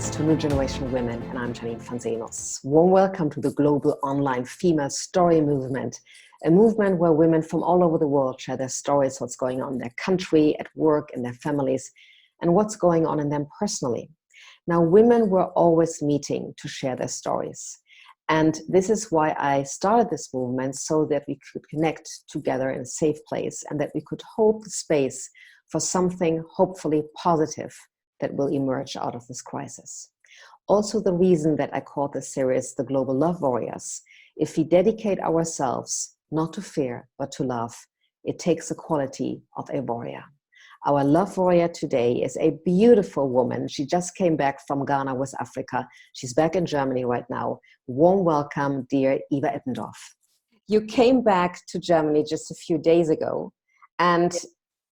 voice to new generation women, and I'm Jeanine from Seenus. Warm welcome to the global online female story movement, a movement where women from all over the world share their stories, what's going on in their country, at work, in their families, and what's going on in them personally. Now, women were always meeting to share their stories. And this is why I started this movement, so that we could connect together in a safe place and that we could hold the space for something hopefully positive that will emerge out of this crisis. Also, the reason that I called this series The Global Love Warriors. If we dedicate ourselves not to fear, but to love, it takes the quality of a warrior. Our love warrior today is a beautiful woman. She just came back from Ghana, West Africa. She's back in Germany right now. Warm welcome, dear Eva Ippendorf. You came back to Germany just a few days ago. And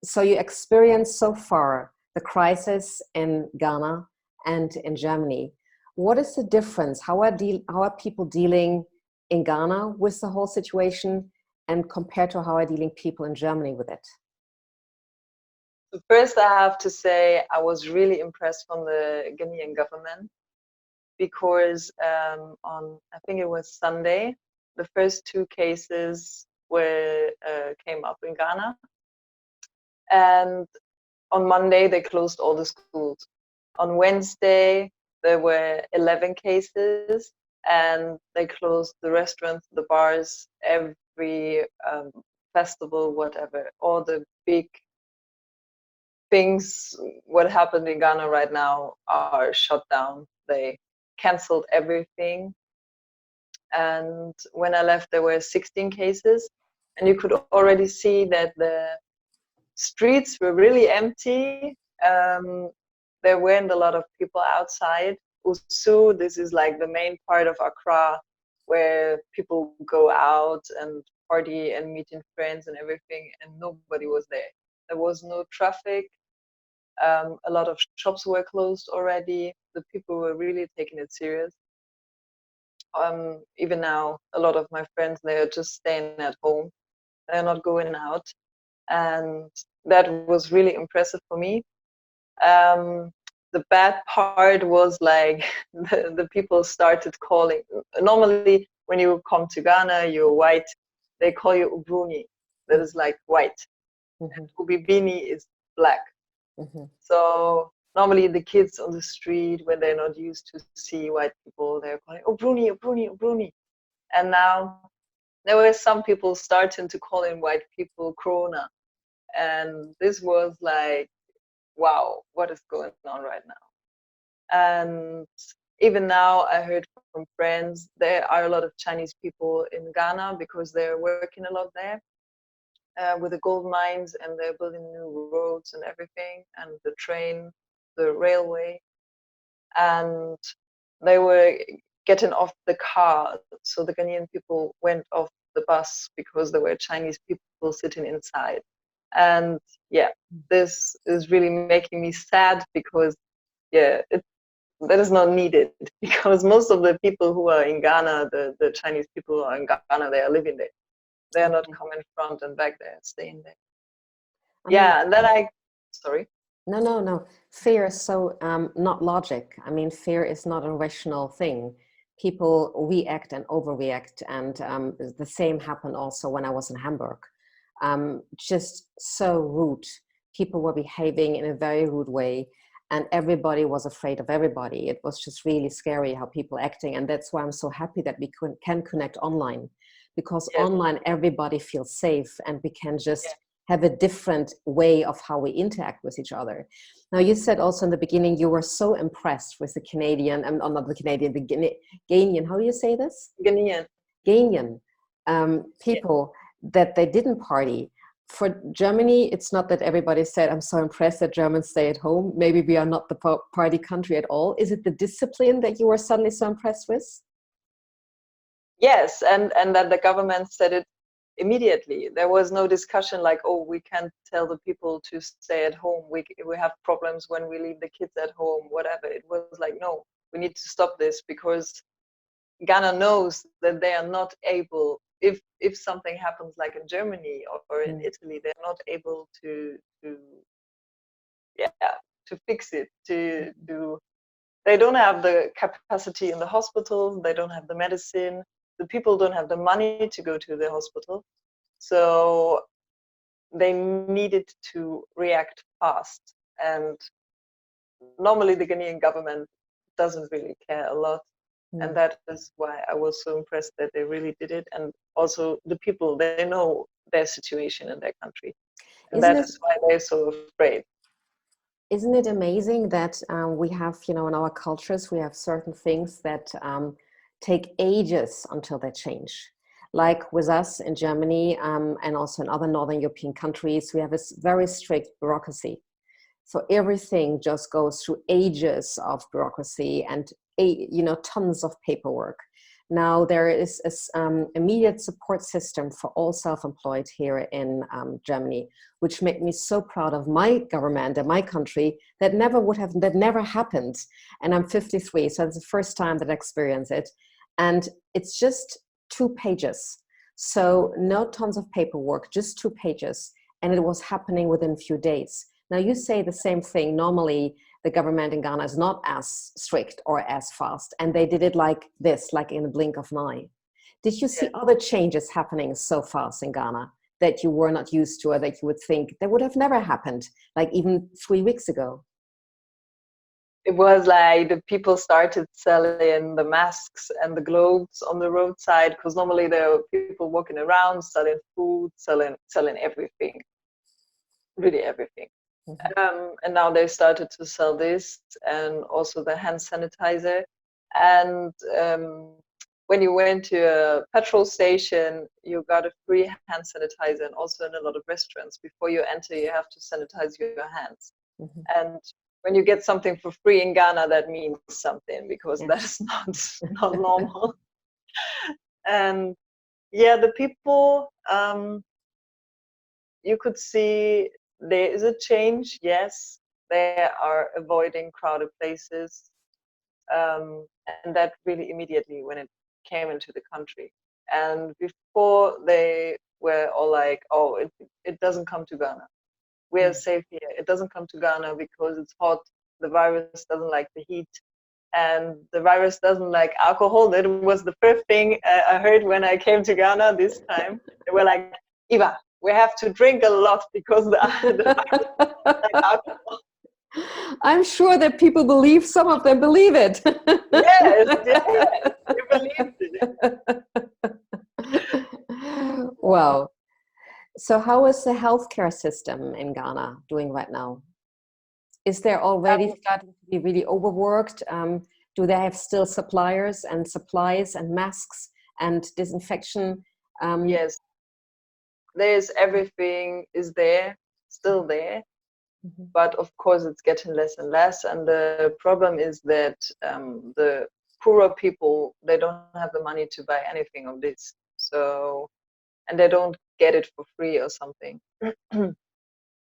so you experienced so far the crisis in Ghana and in Germany. What is the difference? How are people dealing in Ghana with the whole situation, and compared to how are dealing people in Germany with it? First, I have to say I was really impressed from the Ghanaian government, because on, I think it was Sunday, the first 2 cases came up in Ghana, and on Monday they closed all the schools. On Wednesday there were 11 cases, and they closed the restaurants, the bars, every festival, whatever, all the big things. What happened in Ghana right now are shut down. They cancelled everything. And when I left, there were 16 cases, and you could already see that the streets were really empty. There weren't a lot of people outside. Usu, this is like the main part of Accra, where people go out and party and meeting friends and everything, and nobody was there. There was no traffic. A lot of shops were closed already. The people were really taking it serious. Even now, a lot of my friends, they are just staying at home. They're not going out. And that was really impressive for me. The bad part was like the people started calling. Normally, when you come to Ghana, you're white. They call you Ubruni. That is like white. Mm-hmm. And Ubibini is black. Mm-hmm. So normally the kids on the street, when they're not used to see white people, they're calling, oh, Bruni, oh, Bruni, oh, Bruni. And now there were some people starting to call in white people Corona. And this was like, wow, what is going on right now? And even now, I heard from friends, there are a lot of Chinese people in Ghana because they're working a lot there. With the gold mines, and they're building new roads and everything, and the train, the railway, and they were getting off the car. So the Ghanaian people went off the bus because there were Chinese people sitting inside. And yeah, this is really making me sad, because that is not needed, because most of the people who are in Ghana, the Chinese people who are in Ghana, they are living there. They are not coming front and back there, staying there. And then sorry. No. Fear is so not logic. I mean, fear is not a rational thing. People react and overreact, and the same happened also when I was in Hamburg. Just so rude. People were behaving in a very rude way, and everybody was afraid of everybody. It was just really scary how people acting, and that's why I'm so happy that we can connect online, because online everybody feels safe, and we can just have a different way of how we interact with each other. Now, you said also in the beginning you were so impressed with the Canadian, not the Canadian, the Ghanaian, how do you say this? Ghanaian people, that they didn't party. For Germany, it's not that everybody said, I'm so impressed that Germans stay at home. Maybe we are not the party country at all. Is it the discipline that you were suddenly so impressed with? Yes, and that the government said it immediately. There was no discussion like, oh, we can't tell the people to stay at home. We have problems when we leave the kids at home, whatever. It was like, no, we need to stop this, because Ghana knows that they are not able, if something happens like in Germany or in Italy, they're not able to fix it, to they don't have the capacity in the hospitals, they don't have the medicine, the people don't have the money to go to the hospital. So they needed to react fast. And normally the Ghanaian government doesn't really care a lot. And that is why I was so impressed that they really did it. And also the people, they know their situation in their country. And that is why they're so afraid. Isn't it amazing that we have, in our cultures, we have certain things that take ages until they change. Like with us in Germany and also in other Northern European countries, we have a very strict bureaucracy. So everything just goes through ages of bureaucracy and tons of paperwork. Now there is an immediate support system for all self-employed here in Germany, which made me so proud of my government and my country. That never happened. And I'm 53, so it's the first time that I experience it. And it's just 2 pages. So no tons of paperwork, just 2 pages. And it was happening within a few days. Now you say the same thing. Normally, the government in Ghana is not as strict or as fast. And they did it like this, like in a blink of an eye. Did you see other changes happening so fast in Ghana that you were not used to, or that you would think that would have never happened, like even 3 weeks ago? It was like the people started selling the masks and the globes on the roadside, because normally there were people walking around selling food, selling everything, really everything. And now they started to sell this, and also the hand sanitizer. And when you went to a petrol station, you got a free hand sanitizer, and also in a lot of restaurants, before you enter, you have to sanitize your hands. And when you get something for free in Ghana, that means something, because that is not normal. And yeah, the people, you could see there is a change. Yes, they are avoiding crowded places, and that really immediately when it came into the country. And before, they were all like, oh, it doesn't come to Ghana. We are safe here. It doesn't come to Ghana because it's hot. The virus doesn't like the heat, and the virus doesn't like alcohol. That was the first thing I heard when I came to Ghana this time. They were like, Eva, we have to drink a lot because the virus doesn't like alcohol. I'm sure that some of them believe it. Yes, they believed it. Wow. So how is the healthcare system in Ghana doing right now? Is there already starting to be really overworked? Do they have still suppliers and supplies and masks and disinfection? Yes, there's everything is there, still there. But of course, it's getting less and less. And the problem is that the poorer people, they don't have the money to buy anything of this. So, and they don't get it for free or something.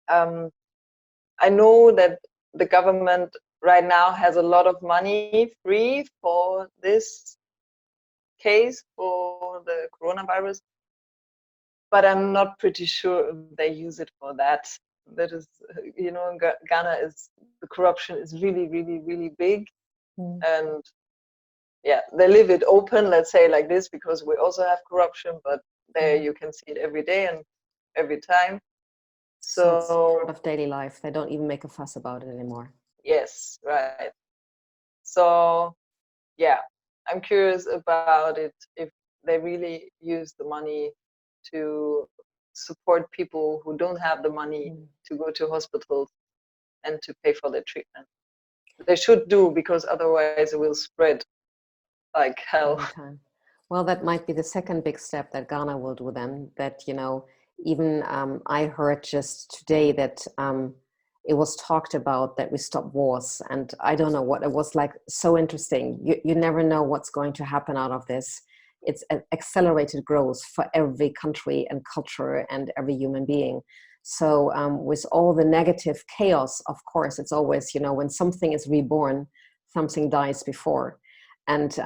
I know that the government right now has a lot of money free for this case, for the coronavirus, but I'm not pretty sure if they use it for that. That is, in Ghana the corruption is really, really, really big. And yeah, they leave it open, let's say like this, because we also have corruption, but there you can see it every day and every time. So it's part of daily life. They don't even make a fuss about it anymore. Yes, right. So yeah, I'm curious about it, if they really use the money to support people who don't have the money to go to hospitals and to pay for their treatment. They should do, because otherwise it will spread like hell. Well, that might be the second big step that Ghana will do then. That, even I heard just today that it was talked about that we stop wars. And I don't know what it was, like, so interesting. You never know what's going to happen out of this. It's an accelerated growth for every country and culture and every human being. So with all the negative chaos, of course, it's always, when something is reborn, something dies before. And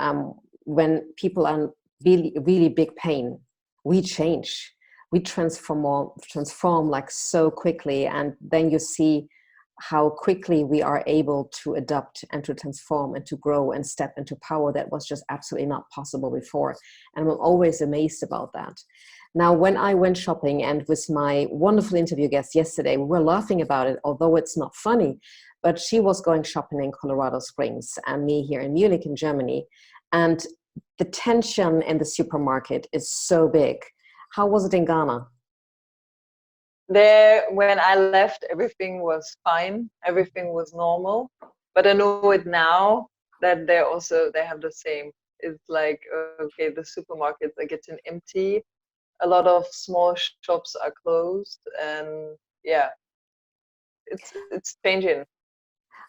when people are in really, really big pain, we change, we transform like so quickly. And then you see how quickly we are able to adapt and to transform and to grow and step into power that was just absolutely not possible before. And I'm always amazed about that. Now, when I went shopping and with my wonderful interview guest yesterday, we were laughing about it, although it's not funny, but she was going shopping in Colorado Springs and me here in Munich in Germany. And the tension in the supermarket is so big. How was it in Ghana? There, when I left, everything was fine. Everything was normal. But I know it now that they have the same. It's like, okay, the supermarkets are getting empty. A lot of small shops are closed, and yeah, it's changing.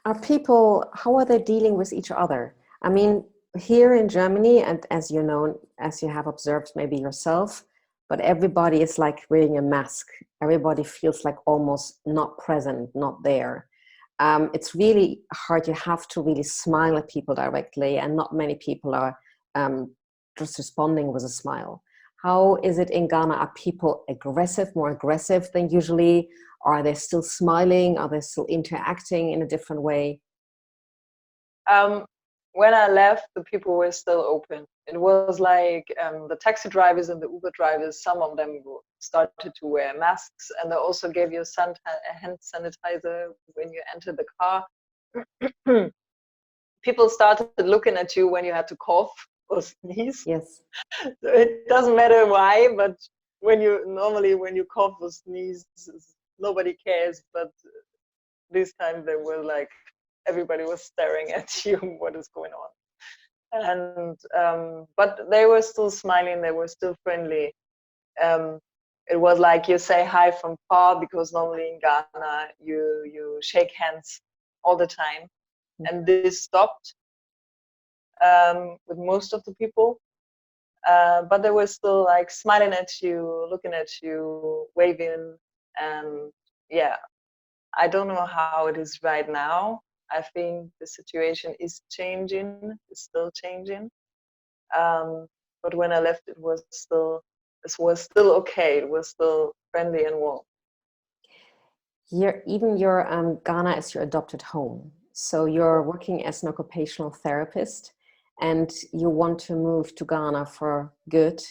Are people, how are they dealing with each other? I mean, here in Germany, and as you know, as you have observed maybe yourself, but everybody is like wearing a mask. Everybody feels like almost not present, not there. It's really hard. You have to really smile at people directly, and not many people are just responding with a smile. How is it in Ghana? Are people aggressive, more aggressive than usually? Are they still smiling? Are they still interacting in a different way? When I left, the people were still open. It was like the taxi drivers and the Uber drivers, some of them started to wear masks, and they also gave you a hand sanitizer when you entered the car. People started looking at you when you had to cough or sneeze. Yes. So it doesn't matter why, but when you cough or sneeze, nobody cares. But this time they were like, everybody was staring at you. What is going on? And but they were still smiling. They were still friendly. It was like you say hi from far, because normally in Ghana you shake hands all the time, and this stopped with most of the people. But they were still like smiling at you, looking at you, waving, and yeah. I don't know how it is right now. I think the situation is changing. It's still changing. But when I left, it was still okay. It was still friendly and warm. Your Ghana is your adopted home. So you're working as an occupational therapist, and you want to move to Ghana for good,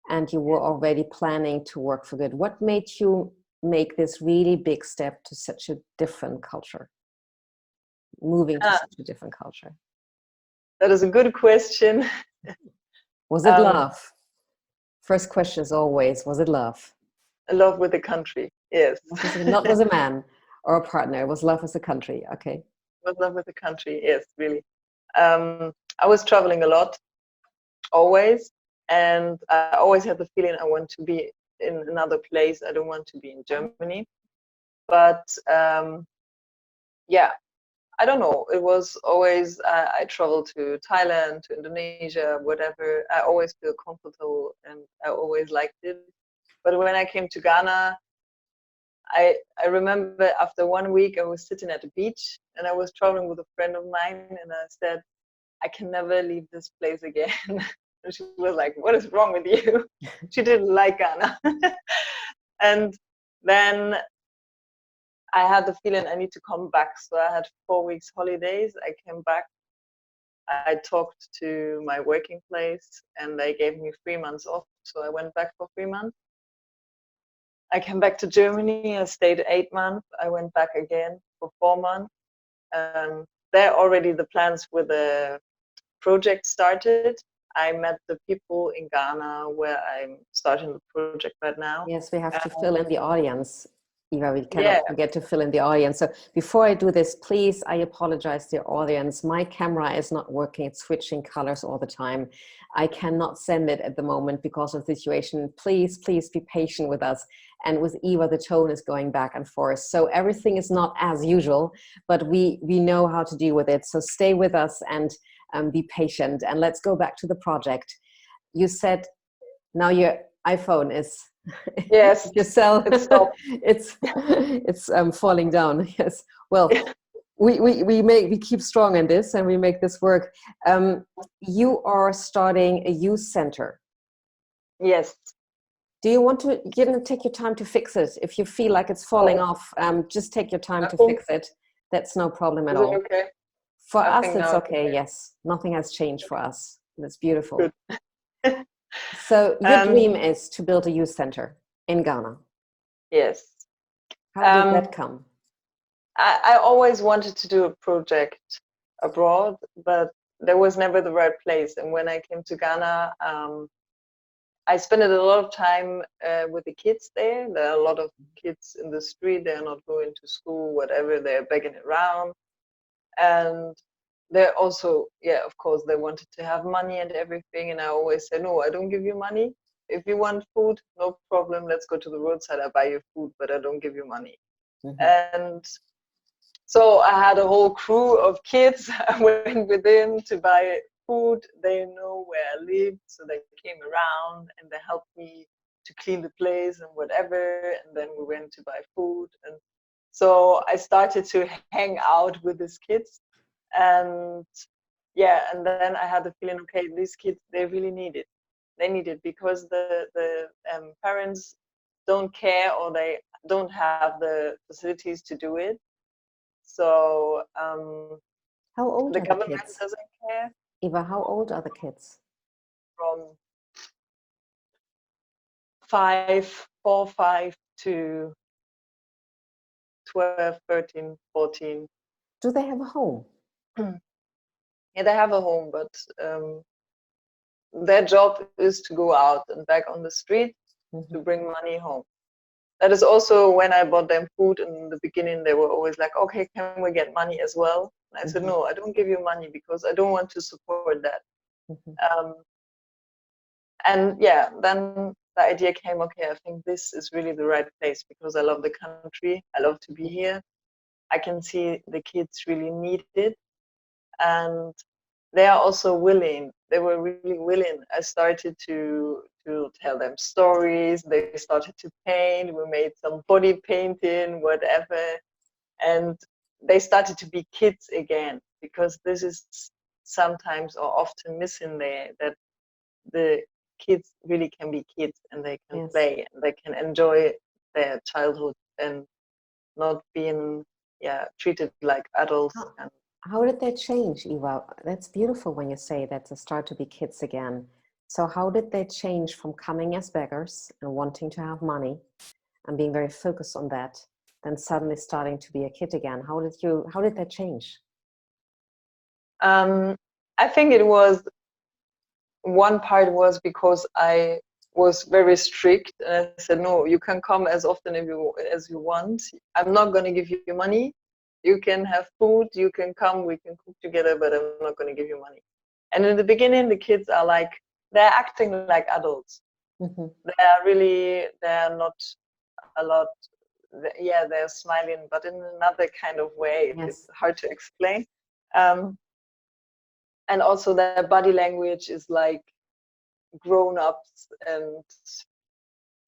and you were already planning to work for good. What made you make this really big step to such a different culture, moving to such a different culture? That is a good question. Was it love? First question is always, was it love? Love with the country, yes. Not with a man or a partner, it was love with the country, okay. Was love with the country, yes, really. I was traveling a lot, always, and I always had the feeling I want to be in another place. I don't want to be in Germany. But yeah, I don't know. It was always, I traveled to Thailand, to Indonesia, whatever. I always feel comfortable and I always liked it. But when I came to Ghana, I remember after 1 week, I was sitting at the beach and I was traveling with a friend of mine, and I said, I can never leave this place again. And she was like, what is wrong with you? She didn't like Ghana. And then I had the feeling I need to come back. So I had 4 weeks holidays. I came back. I talked to my working place and they gave me 3 months off. So I went back for 3 months. I came back to Germany. I stayed 8 months. I went back again for 4 months. There already the plans with the project started. I met the people in Ghana where I'm starting the project right now. Yes, we have to fill in the audience. Eva, we cannot forget to fill in the audience. So before I do this, please, I apologize to your audience. My camera is not working. It's switching colors all the time. I cannot send it at the moment because of the situation. Please, please be patient with us. And with Eva, the tone is going back and forth. So everything is not as usual, but we know how to deal with it. So stay with us and be patient. And let's go back to the project. You said now your iPhone is yes yourself it's falling down. Yes, well, we keep strong in this and we make this work. You are starting a youth center. Yes, Do you want to, take your time to fix it? If you feel like it's falling Oh, off, just take your time I to think, fix it. That's no problem at is it all. okay? For I us, think it's now it's okay. Yes, nothing has changed for us. That's beautiful. good. So your And dream is to build a youth center in Ghana. yes, How did that um, come? I always wanted to do a project abroad, but there was never the right place. And when I came to Ghana, I spent a lot of time with the kids there. There are a lot of kids in the street. They're not going to school, whatever. They're begging around. And they're also, yeah, of course, they wanted to have money and everything. And I always said, no, I don't give you money. If you want food, no problem. Let's go to the roadside. I buy you food, but I don't give you money. Mm-hmm. And so I had a whole crew of kids. I went with them to buy food. They know where I lived, so they came around and they helped me to clean the place and whatever. And then we went to buy food. And so I started to hang out with these kids. And yeah, and then I had the feeling, okay, these kids, they really need it. They need it because the parents don't care, or they don't have the facilities to do it. So How old the are the government kids? doesn't care. Eva, how old are the kids? From 5, 4, 5 to 12, 13, 14. Do they have a home? Yeah, they have a home, but their job is to go out and back on the street Mm-hmm. to bring money home. That is also when I bought them food in the beginning, they were always like, okay, can we get money as well? And I said, Mm-hmm. no, I don't give you money because I don't want to support that. Mm-hmm. Um, and yeah, then the idea came, okay, I think this is really the right place because I love the country. I love to be here. I can see the kids really need it. And they are also willing. They were really willing. I started to tell them stories. They started to paint. We made some body painting, whatever. And they started to be kids again, because this is sometimes or often missing there, that the kids really can be kids and they can Yes. play and they can enjoy their childhood and not being treated like adults. How, And how did they change, Eva? That's beautiful when you say that, to start to be kids again. So how did they change from coming as beggars and wanting to have money and being very focused on that, then suddenly starting to be a kid again? How did that change? I think it was, one part was because I was very strict and I said, no, you can come as often as you want. I'm not going to give you money. You can have food, you can come, we can cook together, but I'm not going to give you money. And in the beginning, the kids are like, they're acting like adults. Mm-hmm. They're not a lot, yeah, they're smiling, but in another kind of way. It's Yes. hard to explain. Um, and also their body language is like grown-ups and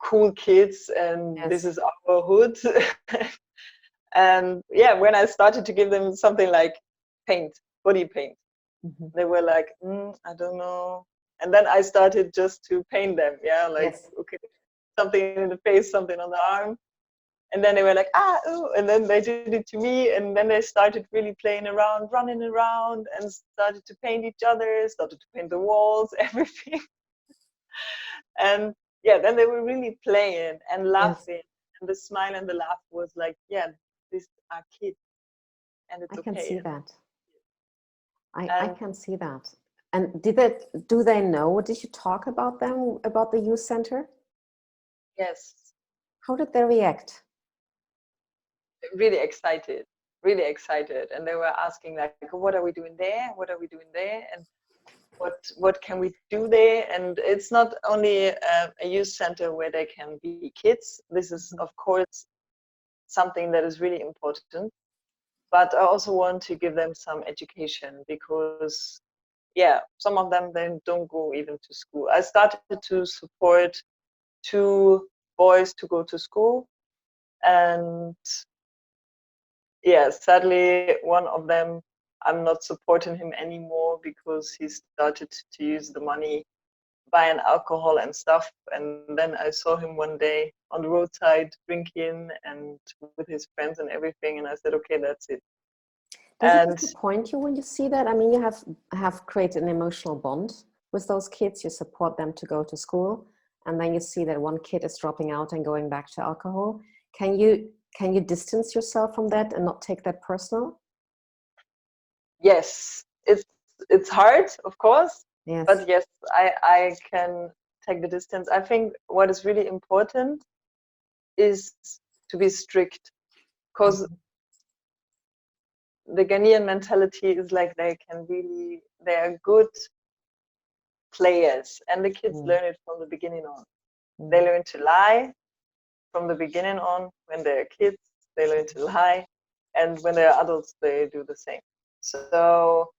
cool kids, and this Yes. is our hood. And yeah, when I started to give them something like paint, body paint, Mm-hmm. they were like, I don't know. And then I started just to paint them, like, Yes. okay, something in the face, something on the arm. And then they were like, ooh, and then they did it to me, and then they started really playing around, running around, and started to paint each other, started to paint the walls, everything. And yeah, then they were really playing and Yes. laughing, and the smile and the laugh was like, yeah, these are kids, and I it's can see okay. that. I And can see that. And do they know? Did you talk about them, about the youth center? yes, How did they react? really excited, really excited. And they were asking like, what are we doing there? What are we doing there? And what can we do there? And it's not only a youth center where they can be kids. This is, of course, something that is really important. But I also want to give them some education, because yeah, some of them then don't go even to school. I started to support 2 boys to go to school, and yeah, sadly, one of them, I'm not supporting him anymore because he started to use the money buying alcohol and stuff. And then I saw him one day on the roadside drinking and with his friends and everything. And I said, okay, that's it. Does it And disappoint you when you see that? I mean, you have created an emotional bond with those kids. You support them to go to school, and then you see that one kid is dropping out and going back to alcohol. Can you distance yourself from that and not take that personal? yes, it's hard, of course, Yes. but yes, I can take the distance. I think what is really important is to be strict, because the Ghanaian mentality is like they are good players, and the kids learn it from the beginning on. They learn to lie from the beginning on. When they're kids, they learn to lie, and when they're adults, they do the same. So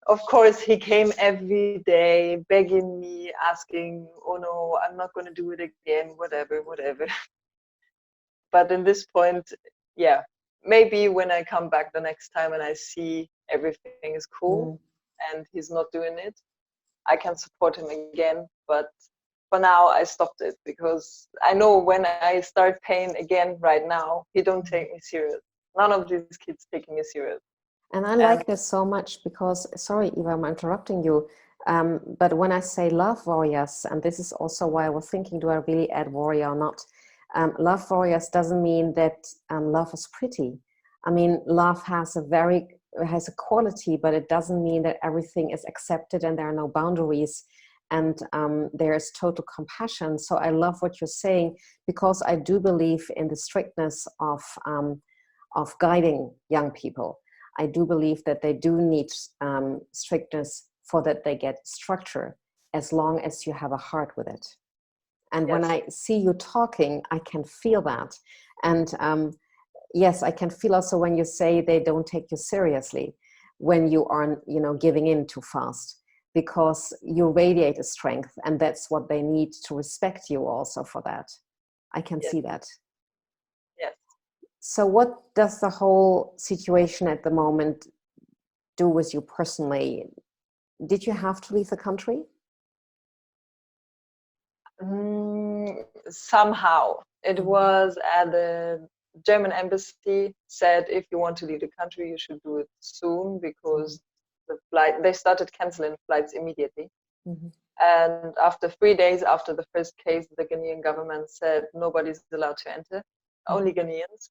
of course he came every day begging me, asking, oh no, I'm not going to do it again, whatever. But in this point, yeah, maybe when I come back the next time and I see everything is cool and he's not doing it, I can support him again. But for now, I stopped it because I know when I start paying again right now, he don't take me serious. None of these kids taking me serious. And I like this so much because, sorry, Eva, I'm interrupting you. But when I say love warriors, and this is also why I was thinking, do I really add warrior or not? Love warriors doesn't mean that love is pretty. I mean, love has a quality, but it doesn't mean that everything is accepted and there are no boundaries and there is total compassion. So I love what you're saying, because I do believe in the strictness of guiding young people. I do believe that they do need strictness for that they get structure, as long as you have a heart with it. And when I see you talking, I can feel that. And yes, I can feel also when you say they don't take you seriously, when you are, giving in too fast, because you radiate a strength, and that's what they need to respect you also for that. I can see that. Yes. So what does the whole situation at the moment do with you personally? Did you have to leave the country? Somehow. It was at the German embassy said, if you want to leave the country, you should do it soon, because they started canceling flights immediately. And after 3 days after the first case, the Ghanaian government said nobody's allowed to enter, only Ghanaians.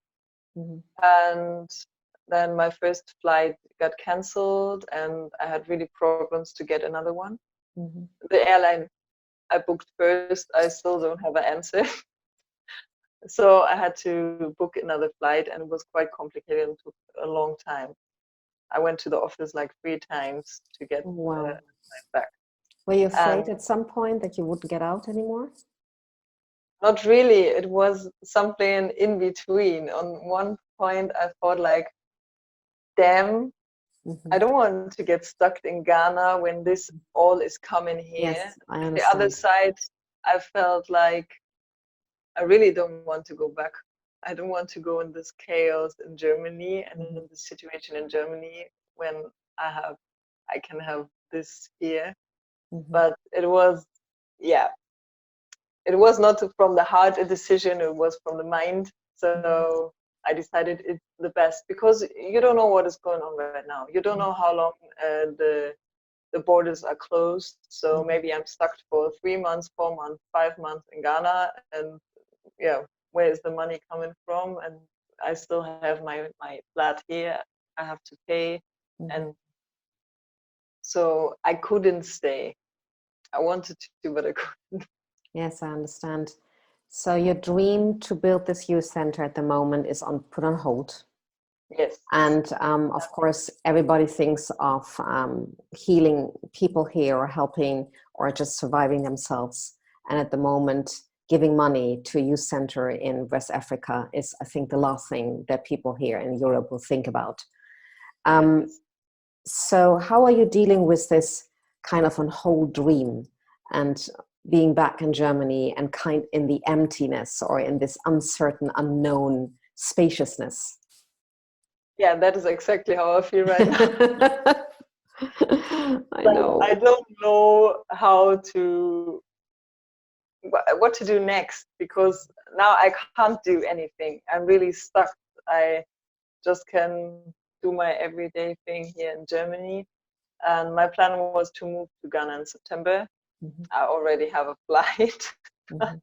And then my first flight got cancelled, and I had really problems to get another one. The airline I booked first, I still don't have an answer. So I had to book another flight, and it was quite complicated and took a long time. I went to the office like 3 times to get the flight back. Were you afraid at some point that you wouldn't get out anymore? Not really. It was something in between. On one point, I thought like, damn, I don't want to get stuck in Ghana when this all is coming here. Yes, I understand. The other side, I felt like I really don't want to go back. I don't want to go in this chaos in Germany and in this situation in Germany when I can have this here. But it was, it was not from the heart a decision, it was from the mind. So I decided it's the best, because you don't know what is going on right now. You don't know how long the borders are closed. So maybe I'm stuck for 3 months, 4 months, 5 months in Ghana, and where is the money coming from? And I still have my flat here. I have to pay, and so I couldn't stay. I wanted to, but I couldn't. Yes, I understand. So your dream to build this youth center at the moment is put on hold. Yes. And of course, everybody thinks of healing people here, or helping, or just surviving themselves. And at the moment, giving money to a youth center in West Africa is, I think, the last thing that people here in Europe will think about. So how are you dealing with this kind of on hold dream, and being back in Germany and kind in the emptiness, or in this uncertain, unknown spaciousness? Yeah, that is exactly how I feel right now. I Like, know. I don't know what to do next, because now I can't do anything. I'm really stuck. I just can do my everyday thing here in Germany. And my plan was to move to Ghana in September. Mhm, I already have a flight. mhm,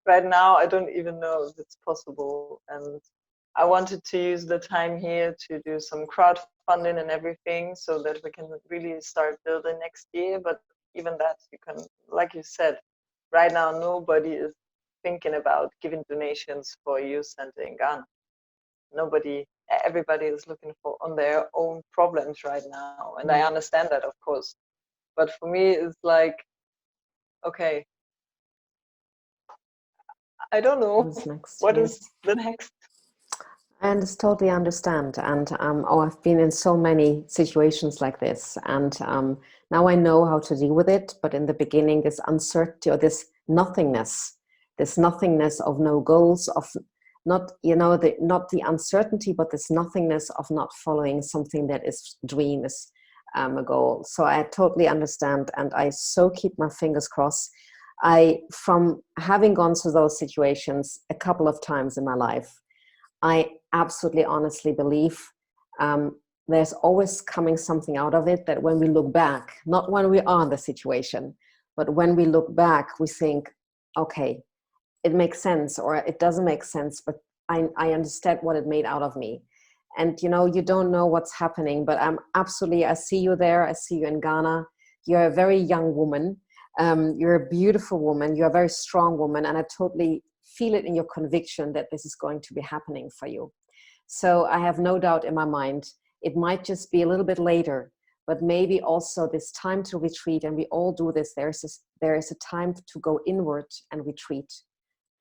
Right now, I don't even know if it's possible. And I wanted to use the time here to do some crowdfunding and everything, so that we can really start building next year. But even that, you can, like you said, right now, nobody is thinking about giving donations for a youth center in Ghana. Nobody, everybody is looking for on their own problems right now. And I mhm. understand that, of course. But for me, it's like, okay, I don't What know is next? what is Yes. the next. And totally understand. And oh, I've been in so many situations like this, and now I know how to deal with it. But in the beginning, this uncertainty or this nothingness of no goals, of not, not the uncertainty, but this nothingness of not following something that is dream, is a goal. So I totally understand, and I so keep my fingers crossed. From having gone through those situations a couple of times in my life, I absolutely honestly believe there's always coming something out of it, that when we look back, not when we are in the situation, but when we look back, we think, okay, it makes sense or it doesn't make sense, but I understand what it made out of me. And you don't know what's happening, but I see you there. I see you in Ghana. You're a very young woman. You're a beautiful woman. You're a very strong woman. And I totally feel it in your conviction that this is going to be happening for you. So I have no doubt in my mind, it might just be a little bit later, but maybe also this time to retreat, and we all do this. There is a time to go inward and retreat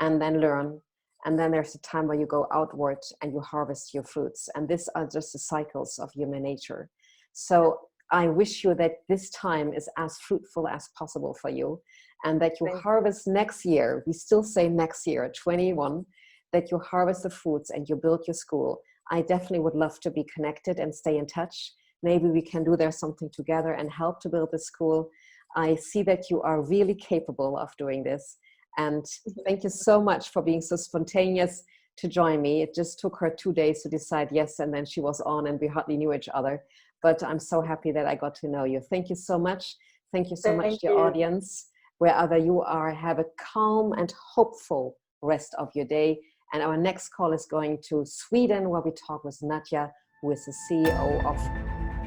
and then learn. And then there's a time where you go outward and you harvest your fruits. And these are just the cycles of human nature. So I wish you that this time is as fruitful as possible for you, and that you Thank harvest next year. We still say next year, 21, that you harvest the fruits and you build your school. I definitely would love to be connected and stay in touch. Maybe we can do there something together and help to build the school. I see that you are really capable of doing this. And thank you so much for being so spontaneous to join me. It just took her 2 days to decide yes, and then she was on and we hardly knew each other. But I'm so happy that I got to know you. Thank you so much. Thank you so much, thank dear you. audience. Wherever you are, have a calm and hopeful rest of your day. And our next call is going to Sweden, where we talk with Nadja, who is the CEO of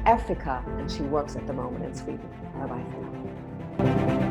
Africa, and she works at the moment in Sweden. Bye-bye for now.